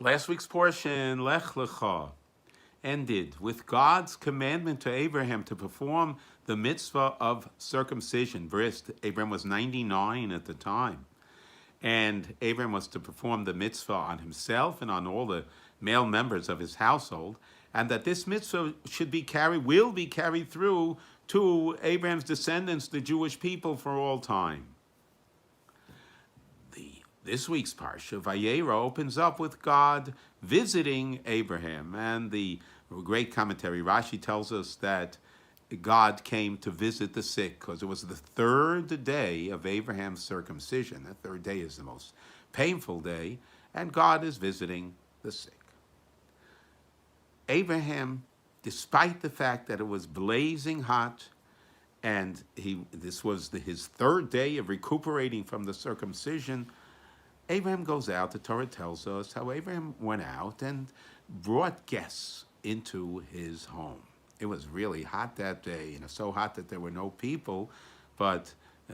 Last week's portion, Lech Lecha, ended with God's commandment to Abraham to perform the mitzvah of circumcision. Bris, Abraham was 99 at the time. And Abraham was to perform the mitzvah on himself and on all the male members of his household, and that this mitzvah will be carried through to Abraham's descendants, the Jewish people, for all time. This week's parsha, Vayera, opens up with God visiting Abraham, and the great commentary Rashi tells us that God came to visit the sick because it was the third day of Abraham's circumcision. The third day is the most painful day, and God is visiting the sick. Abraham, despite the fact that it was blazing hot, and this was his third day of recuperating from the circumcision, Abraham goes out. The Torah tells us how Abraham went out and brought guests into his home. It was really hot that day, so hot that there were no people, but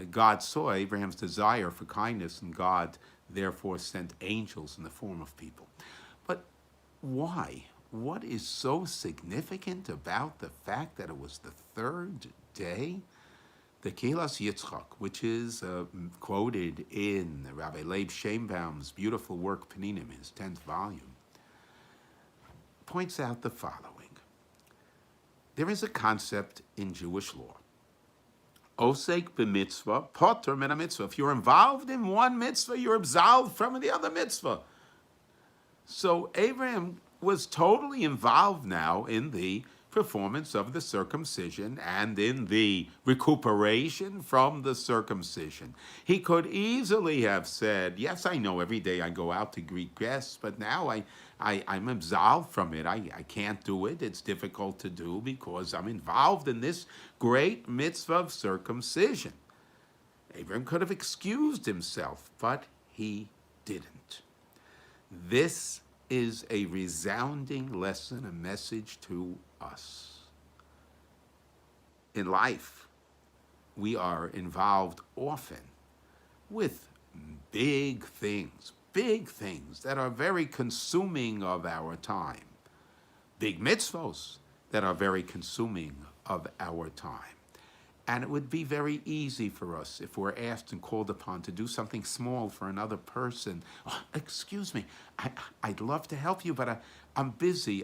God saw Abraham's desire for kindness, and God therefore sent angels in the form of people. But why? What is so significant about the fact that it was the third day? The Kehilas Yitzchak, which is quoted in Rabbi Leib Sheinbaum's beautiful work, Peninim, his 10th volume, points out the following. There is a concept in Jewish law. Osek b'mitzvah, poter min mitzvah. If you're involved in one mitzvah, you're absolved from the other mitzvah. So Abraham was totally involved now in the performance of the circumcision and in the recuperation from the circumcision. He could easily have said, yes, I know every day I go out to greet guests, but now I'm absolved from it. I can't do it. It's difficult to do because I'm involved in this great mitzvah of circumcision. Abraham could have excused himself, but he didn't. This is a resounding lesson, a message to us. In life, we are involved often with big things that are very consuming of our time. Big mitzvos that are very consuming of our time. And it would be very easy for us if we're asked and called upon to do something small for another person. Oh, excuse me, I'd love to help you, but I'm busy.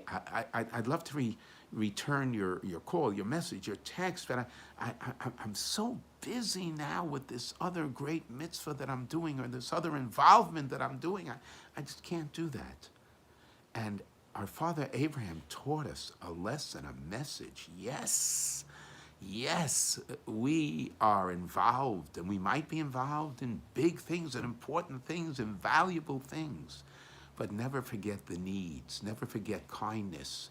I'd love to return your call, your message, your text, but I'm so busy now with this other great mitzvah that I'm doing or this other involvement that I'm doing. I just can't do that. And our father Abraham taught us a lesson, a message. Yes, we are involved, and we might be involved in big things and important things and valuable things, but never forget the needs, never forget kindness,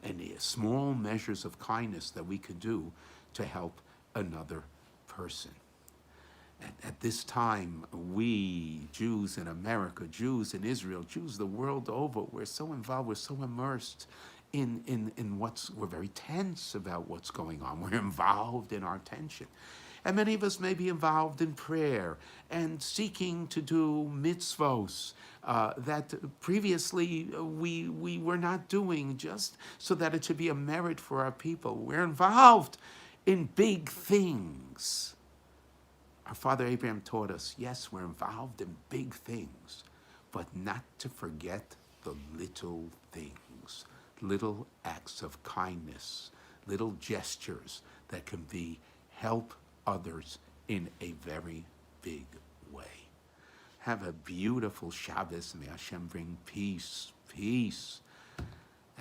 and small measures of kindness that we could do to help another person. At this time, we, Jews in America, Jews in Israel, Jews the world over, we're so involved, we're so immersed in we're very tense about what's going on. We're involved in our tension. And many of us may be involved in prayer and seeking to do mitzvos that previously we were not doing, just so that it should be a merit for our people. We're involved in big things. Our father Abraham taught us, yes, we're involved in big things, but not to forget the little things. Little acts of kindness, little gestures that can help others in a very big way. Have a beautiful Shabbos, and may Hashem bring peace,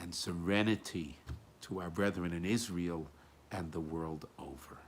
and serenity to our brethren in Israel and the world over.